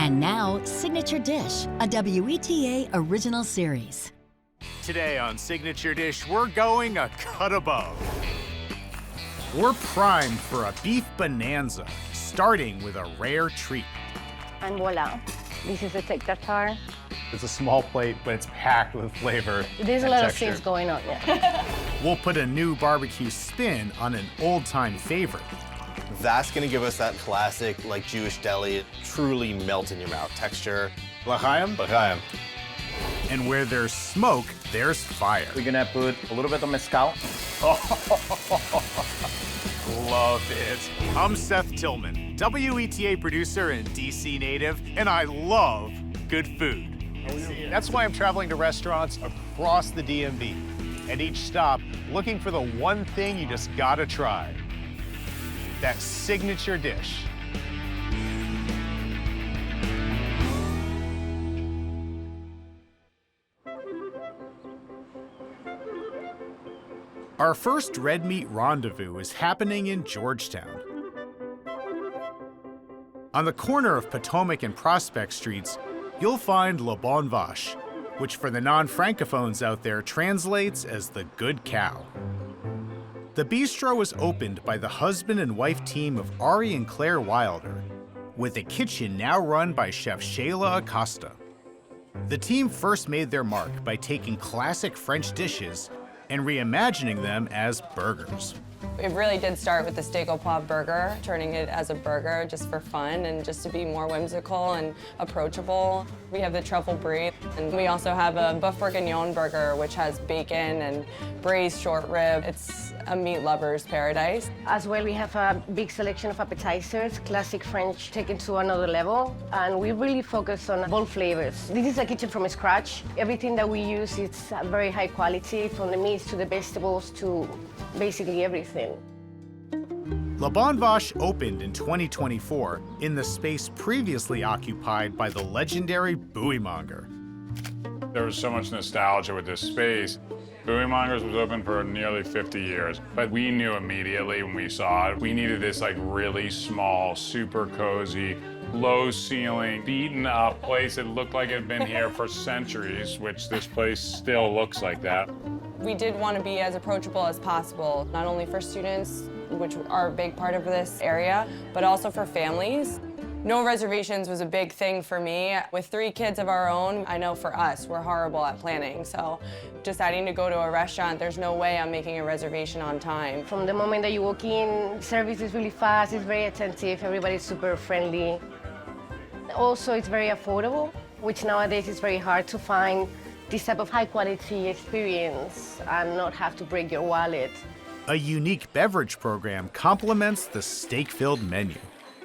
And now, Signature Dish, a WETA original series. Today on Signature Dish, we're going a cut above. We're primed for a beef bonanza, starting with a rare treat. And voila, this is a steak tartare. It's a small plate, but it's packed with flavor. There's a lot of things going on, yeah. We'll put a new barbecue spin on an old-time favorite. That's gonna give us that classic, like, Jewish deli, truly melt in your mouth texture. L'chaim? L'chaim. And where there's smoke, there's fire. We're gonna put a little bit of mezcal. Love it. I'm Seth Tillman, WETA producer and DC native, and I love good food. That's why I'm traveling to restaurants across the DMV. At each stop, looking for the one thing you just gotta try. That signature dish. Our first red meat rendezvous is happening in Georgetown. On the corner of Potomac and Prospect Streets, you'll find Le Bon Vache, which for the non-francophones out there translates as the good cow. The bistro was opened by the husband and wife team of Ari and Claire Wilder, with a kitchen now run by chef Shayla Acosta. The team first made their mark by taking classic French dishes and reimagining them as burgers. It really did start with the steak au poivre burger, turning it as a burger just for fun and just to be more whimsical and approachable. We have the truffle brie, and we also have a boeuf bourguignon burger, which has bacon and braised short rib. It's a meat lover's paradise. As well, we have a big selection of appetizers, classic French taken to another level, and we really focus on bold flavors. This is a kitchen from scratch. Everything that we use is very high quality, from the meats to the vegetables to basically everything. Le Bon Vache opened in 2024 in the space previously occupied by the legendary Buoymonger. There was so much nostalgia with this space. Buoymongers was open for nearly 50 years, but we knew immediately when we saw it, we needed this like really small, super cozy, low ceiling, beaten up place that looked like it had been here for centuries, which this place still looks like that. We did want to be as approachable as possible, not only for students, which are a big part of this area, but also for families. No reservations was a big thing for me. With 3 kids of our own, I know for us, we're horrible at planning. So deciding to go to a restaurant, there's no way I'm making a reservation on time. From the moment that you walk in, service is really fast, it's very attentive, everybody's super friendly. Also, it's very affordable, which nowadays is very hard to find this type of high quality experience and not have to break your wallet. A unique beverage program complements the steak-filled menu.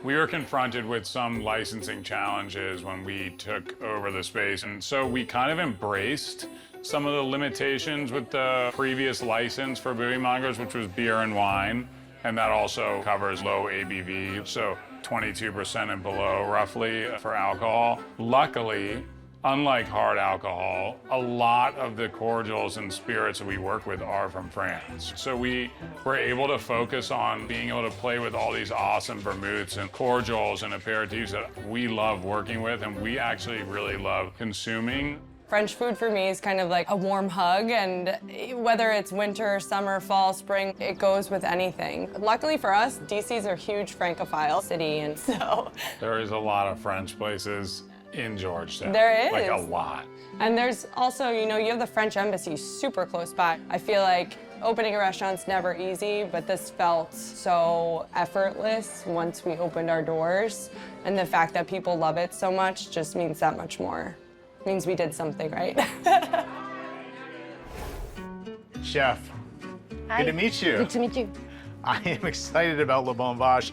We were confronted with some licensing challenges when we took over the space, and so we kind of embraced some of the limitations with the previous license for Buoymongers, which was beer and wine, and that also covers low ABV, so 22% and below roughly for alcohol. Luckily, unlike hard alcohol, a lot of the cordials and spirits that we work with are from France. So we were able to focus on being able to play with all these awesome vermouths and cordials and aperitifs that we love working with and we actually really love consuming. French food for me is kind of like a warm hug, and whether it's winter, summer, fall, spring, it goes with anything. Luckily for us, DC's a huge Francophile city, and so... There is a lot of French places in Georgetown. There is. Like a lot. And there's also, you know, you have the French embassy super close by. I feel like opening a restaurant's never easy, but this felt so effortless once we opened our doors. And the fact that people love it so much just means that much more. It means we did something right. Chef, Hi. good to meet you. Good to meet you. I am excited about Le Bon Vache.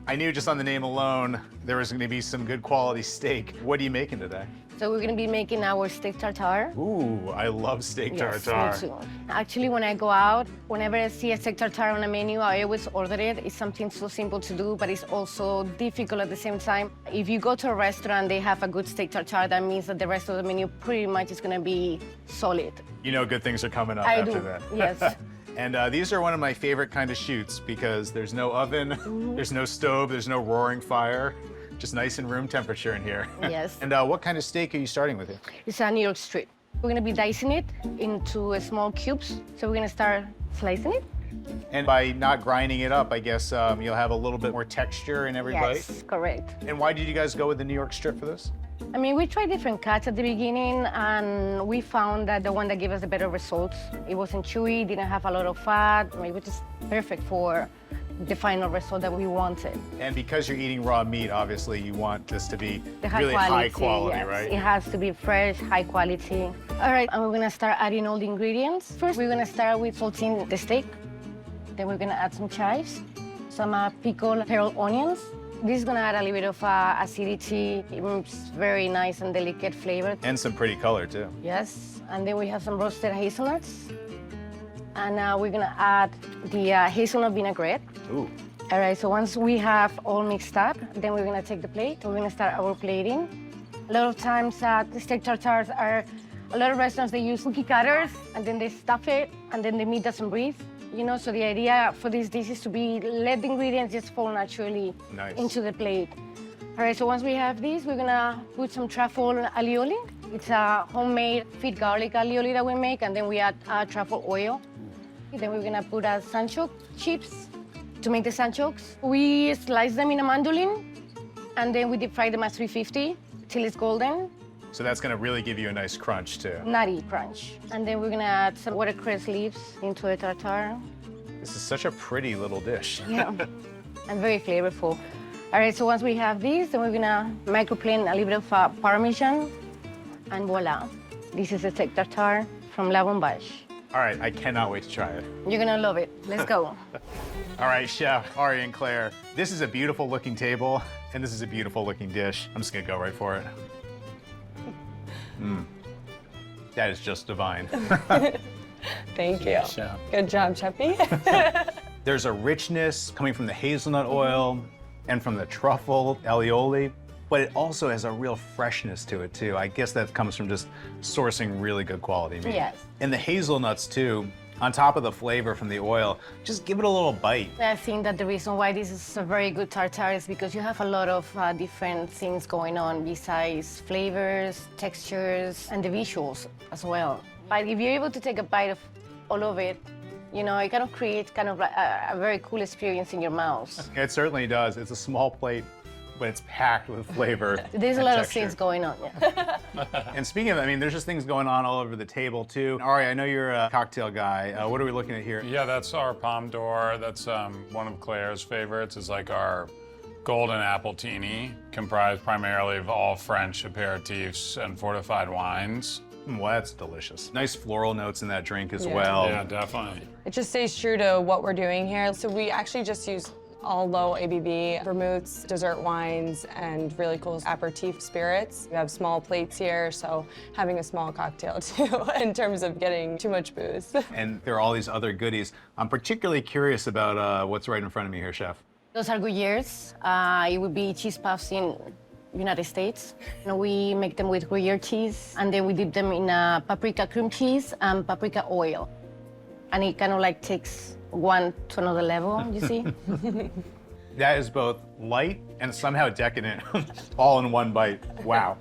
I knew just on the name alone, there was gonna be some good quality steak. What are you making today? So we're gonna be making our steak tartare. Ooh, I love steak Yes, tartare. me too. Actually, when I go out, whenever I see a steak tartare on a menu, I always order it. It's something so simple to do, but it's also difficult at the same time. If you go to a restaurant, they have a good steak tartare, that means that the rest of the menu pretty much is gonna be solid. You know good things are coming up I after do, that. yes. And these are one of my favorite kind of shoots because there's no oven, there's no stove, there's no roaring fire. Just nice and room temperature in here. Yes. And what kind of steak are you starting with here? It's a New York strip. We're gonna be dicing it into small cubes. So we're gonna start slicing it. And by not grinding it up, I guess you'll have a little bit more texture in every Yes, bite. correct. And why did you guys go with the New York strip for this? I mean, we tried different cuts at the beginning, and we found that the one that gave us the better results. It wasn't chewy, didn't have a lot of fat. I mean, it was just perfect for the final result that we wanted. And because you're eating raw meat, obviously you want this to be The high really quality, high quality, yes. right? It has to be fresh, high quality. All right, and we're gonna start adding all the ingredients. First, we're gonna start with salting the steak. Then we're gonna add some chives, some pickled pearl onions. This is gonna add a little bit of acidity. It's very nice and delicate flavor. And some pretty color too. Yes, and then we have some roasted hazelnuts. And now we're gonna add the hazelnut vinaigrette. Ooh. All right, so once we have all mixed up, then we're gonna take the plate. We're gonna start our plating. A lot of times, the steak tartares are, a lot of restaurants, they use cookie cutters, and then they stuff it, and then the meat doesn't breathe. You know, so the idea for this dish is to let the ingredients just fall naturally Nice. into the plate. All right, so once we have this, we're gonna put some truffle alioli. It's a homemade fit garlic alioli that we make, and then we add truffle oil. Then we're gonna put sanchoke chips to make the sanchokes. We slice them in a mandolin, and then we deep fry them at 350 till it's golden, So that's gonna really give you a nice crunch too. nutty crunch. And then we're gonna add some watercress leaves into the tartare. This is such a pretty little dish. Yeah, and very flavorful. All right, so once we have this, then we're gonna microplane a little bit of Parmesan, and voila. This is a steak tartare from La Bombache. All right, I cannot wait to try it. You're gonna love it. Let's go. All right, Chef Ari and Claire, this is a beautiful looking table, and this is a beautiful looking dish. I'm just gonna go right for it. That is just divine. Thank you. Chef. Good job, Cheppy. There's a richness coming from the hazelnut oil and from the truffle alioli, but it also has a real freshness to it too. I guess that comes from just sourcing really good quality meat. Yes. And the hazelnuts too, on top of the flavor from the oil, just give it a little bite. I think that the reason why this is a very good tartare is because you have a lot of different things going on besides flavors, textures, and the visuals as well. But if you're able to take a bite of all of it, you know, it kind of creates kind of a very cool experience in your mouth. It certainly does. It's a small plate, but it's packed with flavor. There's a and lot of texture. things going on, yeah. And speaking of, I mean, there's just things going on all over the table too. Ari, I know you're a cocktail guy. What are we looking at here? Yeah, that's our Pomme d'Or. That's one of Claire's favorites. It's like our golden appletini, comprised primarily of all French aperitifs and fortified wines. Well, that's delicious. Nice floral notes in that drink as Yeah. well. Yeah, definitely. It just stays true to what we're doing here. So we actually just use all low ABV vermouths, dessert wines, and really cool aperitif spirits. We have small plates here, so having a small cocktail too in terms of getting too much booze. And there are all these other goodies. I'm particularly curious about what's right in front of me here, Chef. Those are Gruyères. It would be cheese puffs in United States. You know, we make them with Gruyere cheese, and then we dip them in paprika cream cheese and paprika oil. And it kind of like takes one to another level, you see? That is both light and somehow decadent, all in one bite. Wow.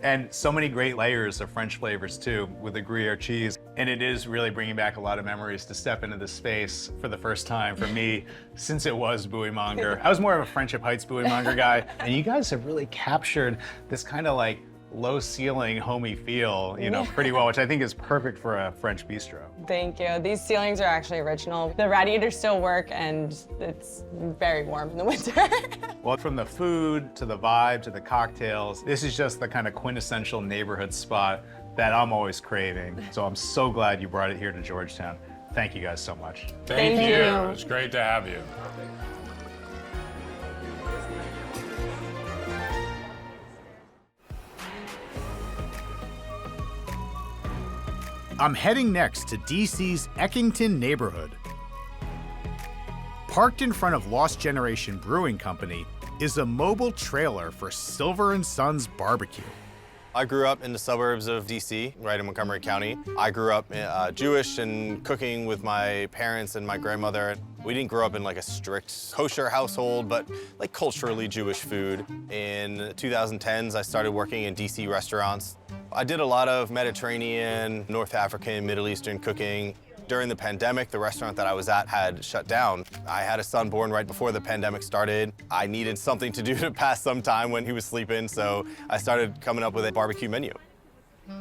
And so many great layers of French flavors too, with the Gruyere cheese. And it is really bringing back a lot of memories to step into this space for the first time for me since it was Buoymonger. I was more of a Friendship Heights Buoymonger guy. And you guys have really captured this kind of like low ceiling, homey feel, you know, pretty well, which I think is perfect for a French bistro. Thank you. These ceilings are actually original. The radiators still work, and it's very warm in the winter. Well, from the food to the vibe to the cocktails, this is just the kind of quintessential neighborhood spot that I'm always craving. So I'm so glad you brought it here to Georgetown. Thank you guys so much. Thank Thank you. you. It was great to have you. I'm heading next to DC's Eckington neighborhood. Parked in front of Lost Generation Brewing Company is a mobile trailer for Silver & Sons Barbecue. I grew up in the suburbs of DC, right in Montgomery County. I grew up Jewish and cooking with my parents and my grandmother. We didn't grow up in like a strict kosher household, but like culturally Jewish food. In 2010s, I started working in DC restaurants. I did a lot of Mediterranean, North African, Middle Eastern cooking. During the pandemic, the restaurant that I was at had shut down. I had a son born right before the pandemic started. I needed something to do to pass some time when he was sleeping, so I started coming up with a barbecue menu.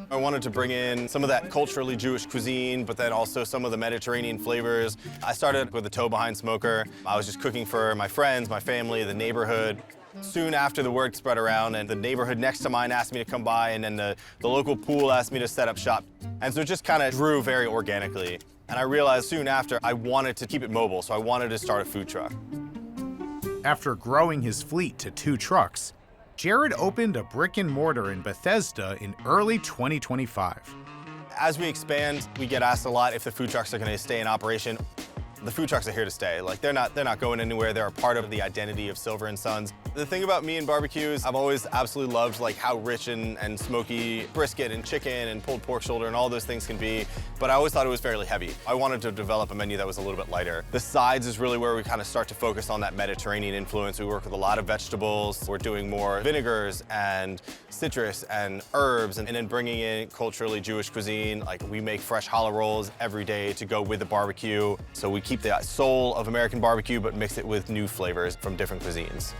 I wanted to bring in some of that culturally Jewish cuisine, but then also some of the Mediterranean flavors. I started with a toe-behind smoker. I was just cooking for my friends, my family, the neighborhood. Soon after, the word spread around, and the neighborhood next to mine asked me to come by, and then the local pool asked me to set up shop. And so it just kind of grew very organically. And I realized soon after I wanted to keep it mobile, so I wanted to start a food truck. After growing his fleet to 2 trucks, Jared opened a brick and mortar in Bethesda in early 2025. As we expand, we get asked a lot if the food trucks are going to stay in operation. The food trucks are here to stay. Like, they're not going anywhere. They're a part of the identity of Silver & Sons. The thing about me and barbecues, I've always absolutely loved like how rich and smoky brisket and chicken and pulled pork shoulder and all those things can be, but I always thought it was fairly heavy. I wanted to develop a menu that was a little bit lighter. The sides is really where we kind of start to focus on that Mediterranean influence. We work with a lot of vegetables. We're doing more vinegars and citrus and herbs, and then bringing in culturally Jewish cuisine. Like, we make fresh challah rolls every day to go with the barbecue. So we keep the soul of American barbecue, but mix it with new flavors from different cuisines.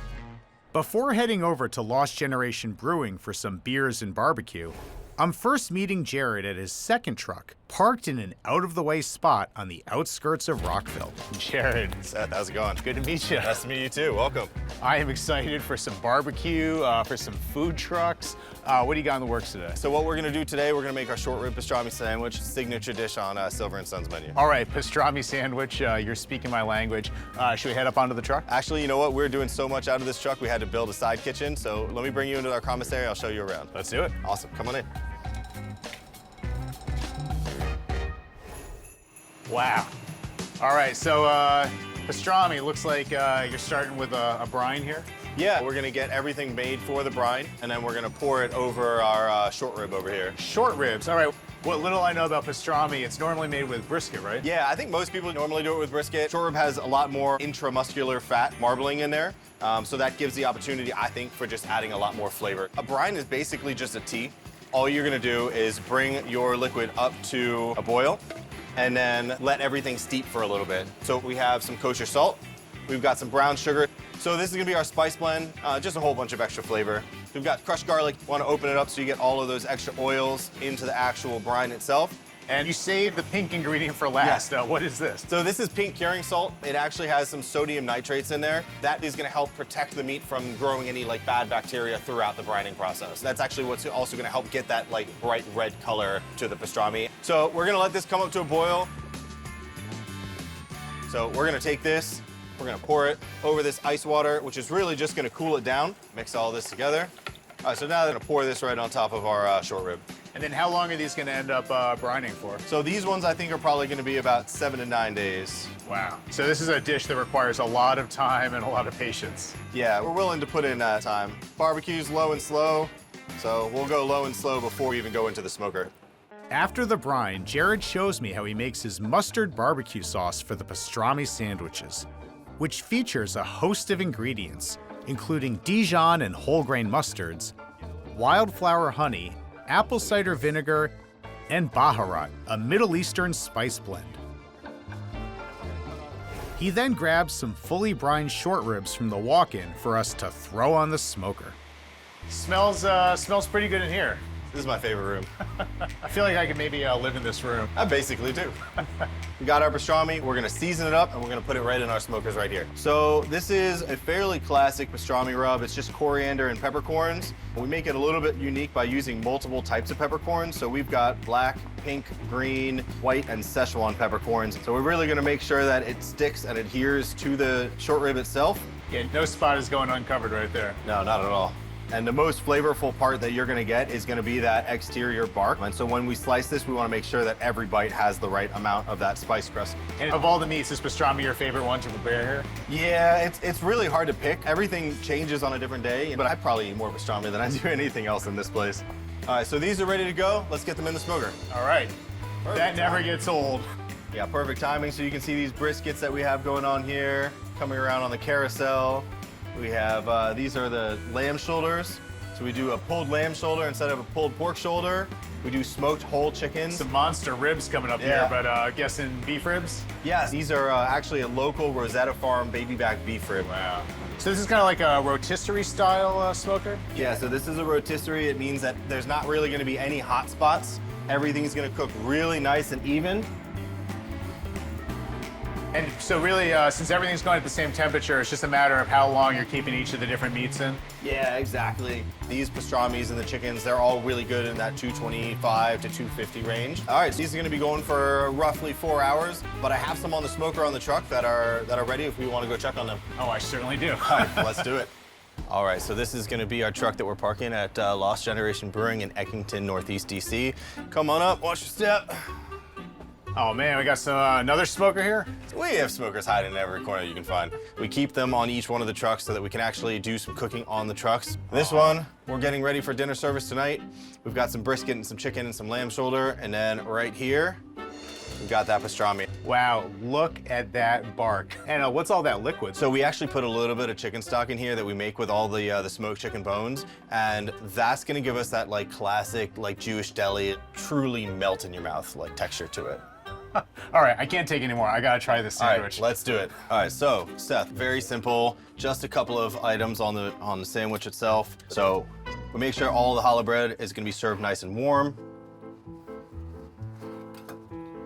Before heading over to Lost Generation Brewing for some beers and barbecue, I'm first meeting Jared at his second truck, parked in an out-of-the-way spot on the outskirts of Rockville. Jared, Seth, how's it going? good to meet you. Nice to meet you too. Welcome. I am excited for some barbecue, for some food trucks. What do you got in the works today? So what we're gonna do today, we're gonna make our short rib pastrami sandwich, signature dish on Silver & Sons menu. All right, pastrami sandwich, you're speaking my language. Should we head up onto the truck? Actually, you know what? We're doing so much out of this truck, we had to build a side kitchen. So let me bring you into our commissary. I'll show you around. Let's do it. Awesome, come on in. Wow. All right, so pastrami, looks like you're starting with a brine here. Yeah, we're gonna get everything made for the brine, and then we're gonna pour it over our short rib over here. Short ribs, all right. What little I know about pastrami, it's normally made with brisket, right? Yeah, I think most people normally do it with brisket. Short rib has a lot more intramuscular fat marbling in there, so that gives the opportunity, I think, for just adding a lot more flavor. A brine is basically just a tea. All you're gonna do is bring your liquid up to a boil, and then let everything steep for a little bit. So we have some kosher salt, we've got some brown sugar. So this is gonna be our spice blend, just a whole bunch of extra flavor. We've got crushed garlic. Wanna open it up so you get all of those extra oils into the actual brine itself. And you saved the pink ingredient for last. Yes. What is this? So this is pink curing salt. It actually has some sodium nitrates in there. That is gonna help protect the meat from growing any like bad bacteria throughout the brining process. That's actually what's also gonna help get that like bright red color to the pastrami. So we're gonna let this come up to a boil. So we're gonna take this, we're gonna pour it over this ice water, which is really just gonna cool it down. Mix all this together. All right, so now I'm gonna pour this right on top of our short rib. And then how long are these gonna end up brining for? So these ones I think are probably gonna be about 7 to 9 days. Wow. So this is a dish that requires a lot of time and a lot of patience. Yeah, we're willing to put in that time. Barbecue's low and slow, so we'll go low and slow before we even go into the smoker. After the brine, Jared shows me how he makes his mustard barbecue sauce for the pastrami sandwiches, which features a host of ingredients, including Dijon and whole grain mustards, wildflower honey, apple cider vinegar, and baharat, a Middle Eastern spice blend. He then grabs some fully brined short ribs from the walk-in for us to throw on the smoker. Smells pretty good in here. This is my favorite room. I feel like I could maybe live in this room. I basically do. We got our pastrami, we're gonna season it up, and we're gonna put it right in our smokers right here. So this is a fairly classic pastrami rub. It's just coriander and peppercorns. We make it a little bit unique by using multiple types of peppercorns. So we've got black, pink, green, white, and Szechuan peppercorns. So we're really gonna make sure that it sticks and adheres to the short rib itself. Yeah, no spot is going uncovered right there. No, not at all. And the most flavorful part that you're gonna get is gonna be that exterior bark. And so when we slice this, we wanna make sure that every bite has the right amount of that spice crust. And of all the meats, is pastrami your favorite one to prepare here? Yeah, it's really hard to pick. Everything changes on a different day, but I probably eat more pastrami than I do anything else in this place. All right, so these are ready to go. Let's get them in the smoker. All right. That never gets old. Yeah, perfect timing. So you can see these briskets that we have going on here, coming around on the carousel. We have, these are the lamb shoulders. So we do a pulled lamb shoulder instead of a pulled pork shoulder. We do smoked whole chickens. Some monster ribs coming up Yeah. here, but guessing beef ribs? Yes, these are actually a local Rosetta Farm baby back beef rib. Wow. So this is kind of like a rotisserie style smoker? Yeah, so this is a rotisserie. It means that there's not really gonna be any hot spots. Everything's gonna cook really nice and even. And so really, since everything's going at the same temperature, it's just a matter of how long you're keeping each of the different meats in? Yeah, exactly. These pastrami's and the chickens, they're all really good in that 225 to 250 range. All right, so these are gonna be going for roughly 4 hours, but I have some on the smoker on the truck that are ready if we wanna go check on them. Oh, I certainly do. All right, let's do it. All right, so this is gonna be our truck that we're parking at Lost Generation Brewing in Eckington, Northeast DC. Come on up, watch your step. Oh man, we got some another smoker here? We have smokers hiding in every corner you can find. We keep them on each one of the trucks so that we can actually do some cooking on the trucks. This one, we're getting ready for dinner service tonight. We've got some brisket and some chicken and some lamb shoulder. And then right here, we've got that pastrami. Wow, look at that bark. And what's all that liquid? So we actually put a little bit of chicken stock in here that we make with all the smoked chicken bones. And that's gonna give us that like classic, like Jewish deli, truly melt in your mouth, like texture to it. All right, I can't take any more. I gotta try this All sandwich. right, let's do it. All right, so Seth, very simple. Just a couple of items on the sandwich itself. So we make sure all the challah bread is gonna be served nice and warm.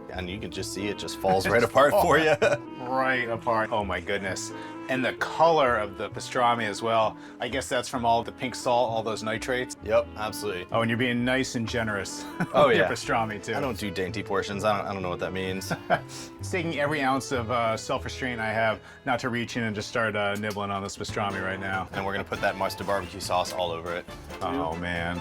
And you can just see it just falls right apart for you. Right apart. Oh my goodness. And the color of the pastrami as well. I guess that's from all the pink salt, all those nitrates. Yep, absolutely. Oh, and you're being nice and generous Oh, with your yeah. pastrami too. I don't do dainty portions. I don't know what that means. It's taking every ounce of self-restraint I have not to reach in and just start nibbling on this pastrami right now. And we're gonna put that mustard barbecue sauce all over it. Oh man,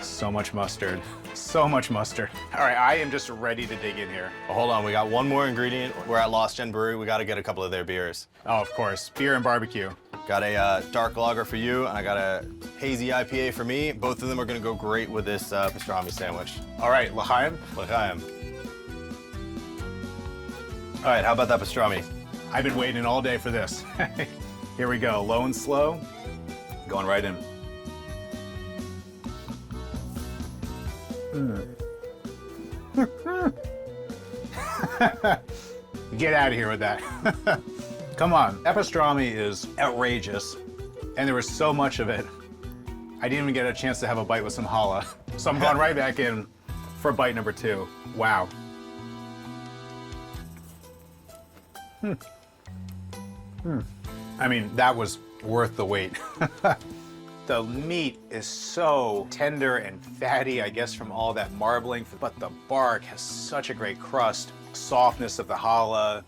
so much mustard, so much mustard. All right, I am just ready to dig in here. But hold on, we got one more ingredient. We're at Lost Gen Brewery. We gotta get a couple of their beers. Oh, of course, beer and barbecue. Got a dark lager for you, and I got a hazy IPA for me. Both of them are gonna go great with this pastrami sandwich. All right, L'chaim. L'chaim. All right, how about that pastrami? I've been waiting all day for this. Here we go, low and slow, going right in. Get out of here with that. Come on, that pastrami is outrageous, and there was so much of it. I didn't even get a chance to have a bite with some challah, so I'm going right back in for bite number 2. Wow. I mean, that was worth the wait. The meat is so tender and fatty, I guess, from all that marbling, but the bark has such a great crust, softness of the challah,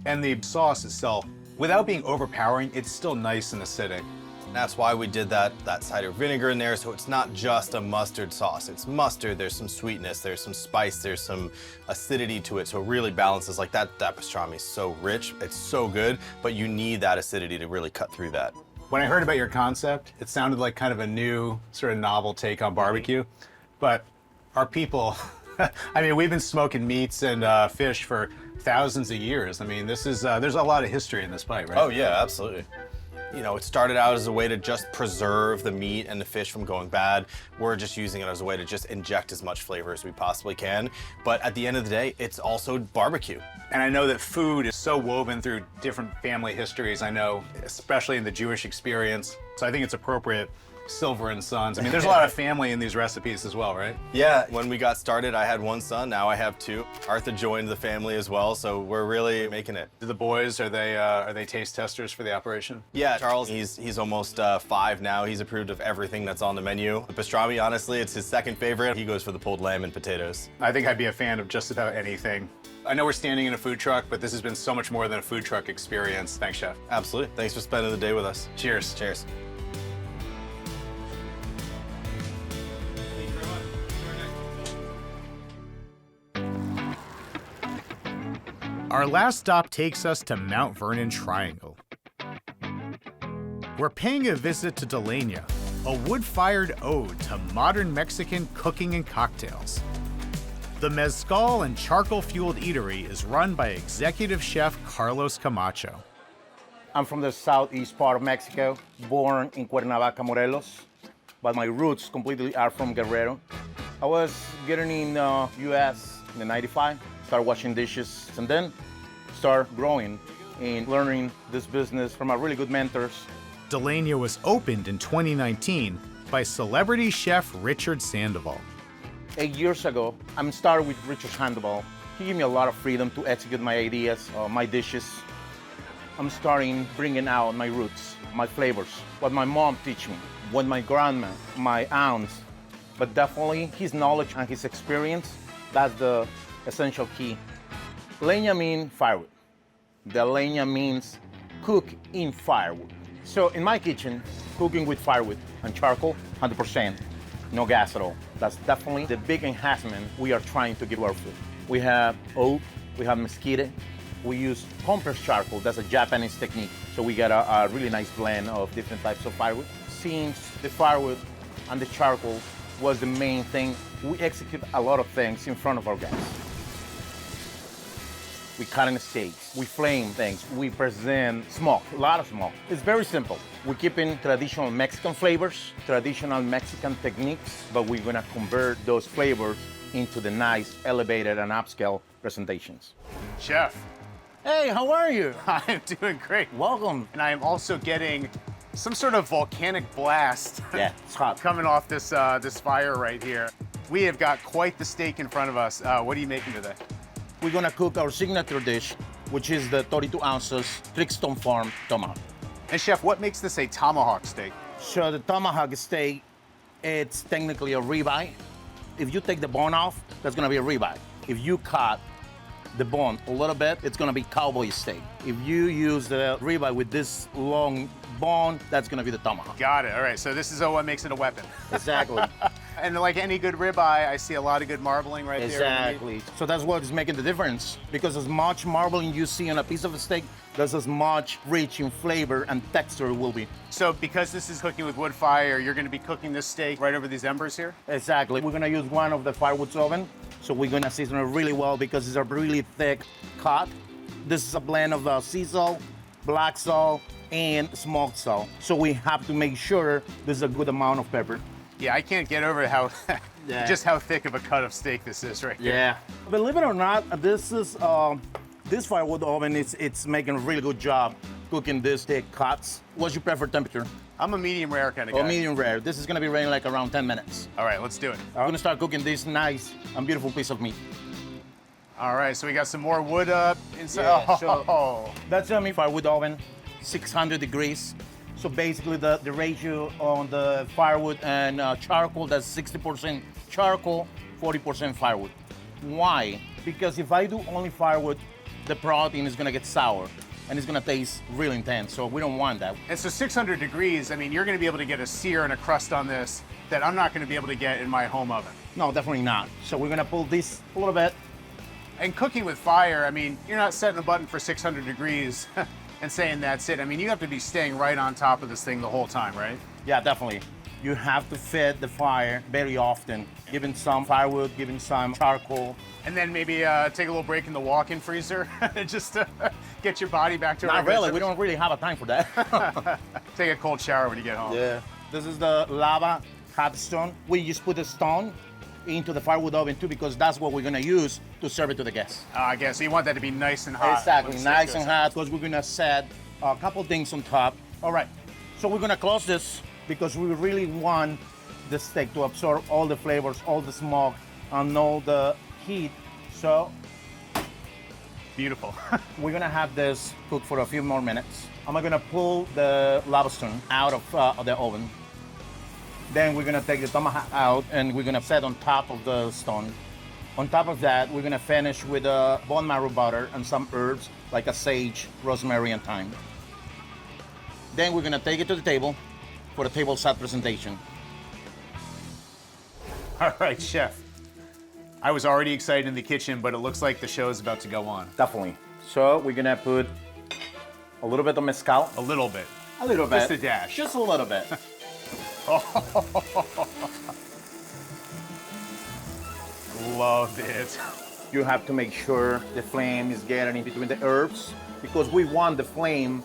and the sauce itself. Without being overpowering, it's still nice and acidic. That's why we did that cider vinegar in there, so it's not just a mustard sauce. It's mustard, there's some sweetness, there's some spice, there's some acidity to it, so it really balances. Like that pastrami is so rich, it's so good, but you need that acidity to really cut through that. When I heard about your concept, it sounded like kind of a new, sort of novel take on barbecue. But our people, I mean, we've been smoking meats and fish for thousands of years. I mean, this is, there's a lot of history in this bite, right? Oh yeah, absolutely. You know, it started out as a way to just preserve the meat and the fish from going bad. We're just using it as a way to just inject as much flavor as we possibly can. But at the end of the day, it's also barbecue. And I know that food is so woven through different family histories, I know, especially in the Jewish experience. So I think it's appropriate, Silver and Sons. I mean, there's a lot of family in these recipes as well, right? Yeah, when we got started, I had one son, now I have 2. Arthur joined the family as well, so we're really making it. Do the boys, are they taste testers for the operation? Yeah, Charles, he's almost 5 now. He's approved of everything that's on the menu. The pastrami, honestly, it's his second favorite. He goes for the pulled lamb and potatoes. I think I'd be a fan of just about anything. I know we're standing in a food truck, but this has been so much more than a food truck experience. Thanks, Chef. Absolutely. Thanks for spending the day with us. Cheers. Cheers. Our last stop takes us to Mount Vernon Triangle. We're paying a visit to Delania, a wood-fired ode to modern Mexican cooking and cocktails. The Mezcal and charcoal-fueled eatery is run by executive chef Carlos Camacho. I'm from the southeast part of Mexico, born in Cuernavaca, Morelos, but my roots completely are from Guerrero. I was getting in the US in the 95, started washing dishes, and then start growing and learning this business from a really good mentors. Delania was opened in 2019 by celebrity chef Richard Sandoval. 8 years ago, I started with Richard Sandoval. He gave me a lot of freedom to execute my ideas, my dishes. I'm starting bringing out my roots, my flavors, what my mom teach me, what my grandma, my aunts, but definitely his knowledge and his experience, that's the essential key. Leña means firewood. The leña means cook in firewood. So in my kitchen, cooking with firewood and charcoal, 100%, no gas at all. That's definitely the big enhancement we are trying to give our food. We have oak, we have mesquite, we use compressed charcoal, that's a Japanese technique. So we get a really nice blend of different types of firewood. Since the firewood and the charcoal was the main thing, we execute a lot of things in front of our guests. We cut in steaks, we flame things, we present smoke, a lot of smoke. It's very simple. We're keeping traditional Mexican flavors, traditional Mexican techniques, but we're gonna convert those flavors into the nice, elevated, and upscale presentations. Chef, Hey, how are you? I'm doing great. Welcome. And I am also getting some sort of volcanic blast Yeah, it's hot. coming off this, this fire right here. We have got quite the steak in front of us. What are you making today? We're gonna cook our signature dish, which is the 32 ounces Trickstone Farm tomahawk. And chef, what makes this a tomahawk steak? So the tomahawk steak, it's technically a ribeye. If you take the bone off, that's gonna be a ribeye. If you cut the bone a little bit, it's gonna be cowboy steak. If you use the ribeye with this long bone, that's gonna be the tomahawk. Got it. All right. So this is what makes it a weapon. Exactly. And like any good ribeye, I see a lot of good marbling right there. Exactly. So that's what is making the difference. Because as much marbling you see on a piece of a steak, that's as much rich in flavor and texture it will be. So because this is cooking with wood fire, you're going to be cooking this steak right over these embers here? Exactly. We're gonna use one of the firewood oven. So we're gonna season it really well because it's a really thick cut. This is a blend of sea salt, black salt, and smoked salt. So we have to make sure there's a good amount of pepper. Yeah, I can't get over how Yeah. just how thick of a cut of steak this is right here. Yeah. Believe it or not, this firewood oven it's making a really good job cooking these thick cuts. What's your preferred temperature? I'm a medium rare kind of guy. Or medium rare. This is gonna be ready in like around 10 minutes. All right, let's do it. I'm gonna start cooking this nice and beautiful piece of meat. All right, so we got some more wood up inside. Yeah, so- Oh, That's a firewood oven, 600 degrees. So basically the ratio on the firewood and charcoal, that's 60% charcoal, 40% firewood. Why? Because if I do only firewood, the protein is gonna get sour and it's gonna taste really intense, so we don't want that. and so 600 degrees, I mean, you're going to be able to get a sear and a crust on this that I'm not going to be able to get in my home oven. No, definitely not. So we're gonna pull this a little bit. And cooking with fire, I mean, you're not setting a button for 600 degrees and saying that's it. I mean, you have to be staying right on top of this thing the whole time, right? Yeah, definitely. You have to feed the fire very often, giving some firewood, giving some charcoal. And then maybe take a little break in the walk-in freezer just to get your body back to a Not regular really, we don't really have a time for that. temperature. Take a cold shower when you get home. Yeah. This is the lava hot stone. We just put the stone into the firewood oven too because that's what we're gonna use to serve it to the guests. I guess so you want that to be nice and hot. Exactly, when the nice steak and goes in. hot because we're gonna set a couple things on top. All right, so we're gonna close this because we really want the steak to absorb all the flavors, all the smoke, and all the heat. So Beautiful. we're gonna have this cook for a few more minutes. I'm gonna pull the lava stone out of the oven. Then we're gonna take the tomahawk out and we're gonna set on top of the stone. On top of that, we're gonna finish with bone marrow butter and some herbs like a sage, rosemary, and thyme. Then we're gonna take it to the table for a table side presentation. All right, chef. I was already excited in the kitchen, but it looks like the show is about to go on. Definitely. So we're gonna put a little bit of mezcal. A little bit. A little bit. Just a dash. Just a little bit. Love love it. You have to make sure the flame is getting in between the herbs because we want the flame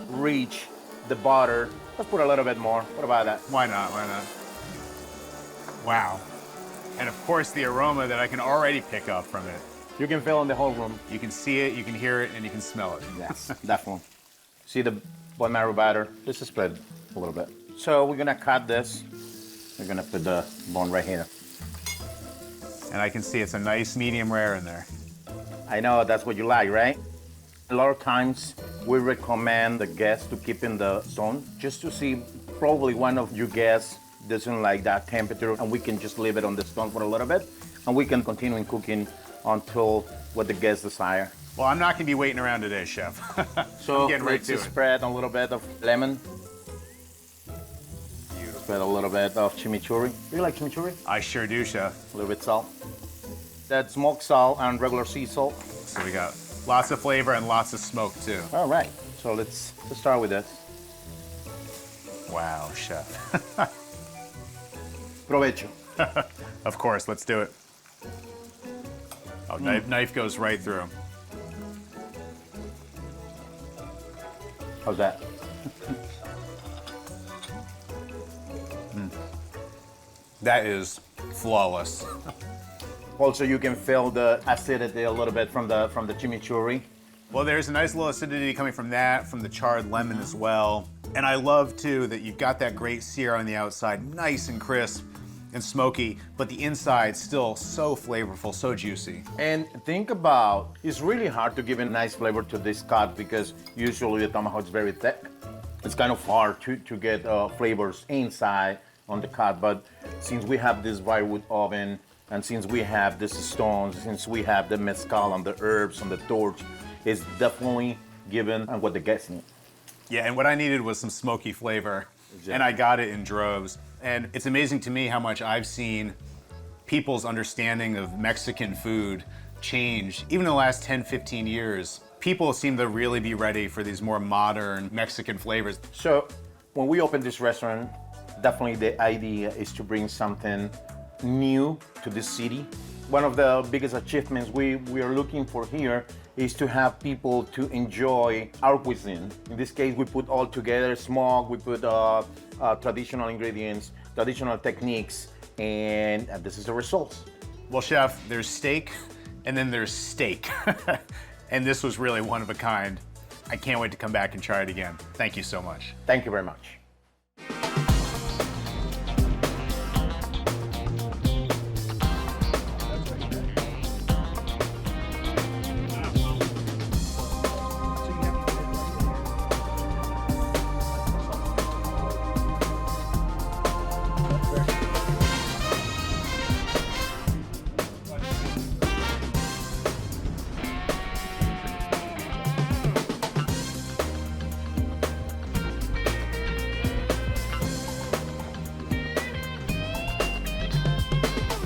reach the butter. Let's put a little bit more. What about that? Why not? Why not? Wow. And of course, the aroma that I can already pick up from it. You can fill in the whole room. You can see it, you can hear it, and you can smell it. Yes, definitely. See the bone marrow batter? This is split a little bit. So we're gonna cut this. We're gonna put the bone right here. And I can see it's a nice medium rare in there. I know that's what you like, right? A lot of times we recommend the guests to keep in the zone just to see probably one of you guests doesn't like that temperature and we can just leave it on the stone for a little bit and we can continue in cooking until what the guests desire. Well, I'm not gonna be waiting around today, Chef. So I'm getting right let's to it. spread a little bit of lemon. Spread a little bit of chimichurri. Do you like chimichurri? I sure do, Chef. A little bit salt. That's smoked salt and regular sea salt. So we got lots of flavor and lots of smoke too. All right, so let's start with this. Wow, Chef. Provecho. Of course, let's do it. Oh, knife goes right through. How's that? That is flawless. Also, you can feel the acidity a little bit from the chimichurri. Well, there's a nice little acidity coming from that, from the charred lemon as well. And I love too that you've got that great sear on the outside, nice and crisp and smoky, but the inside still so flavorful, so juicy. And think about, it's really hard to give a nice flavor to this cut because usually the tomahawk is very thick. It's kind of hard to get flavors inside on the cut, but since we have this firewood oven, and since we have this stones, since we have the mezcal and the herbs and the torch, it's definitely given what the guests need. Yeah, and what I needed was some smoky flavor, Exactly. and I got it in droves. And it's amazing to me how much I've seen people's understanding of Mexican food change. Even in the last 10, 15 years, people seem to really be ready for these more modern Mexican flavors. So when we opened this restaurant, definitely the idea is to bring something new to the city. One of the biggest achievements we are looking for here is to have people to enjoy our cuisine. In this case, we put all together smoke, we put traditional ingredients, traditional techniques, and this is the results. Well, Chef, there's steak, and then there's steak. And this was really one of a kind. I can't wait to come back and try it again. Thank you so much. Thank you very much.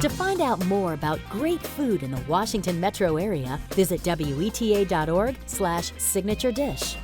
To find out more about great food in the Washington metro area, visit weta.org/signature dish.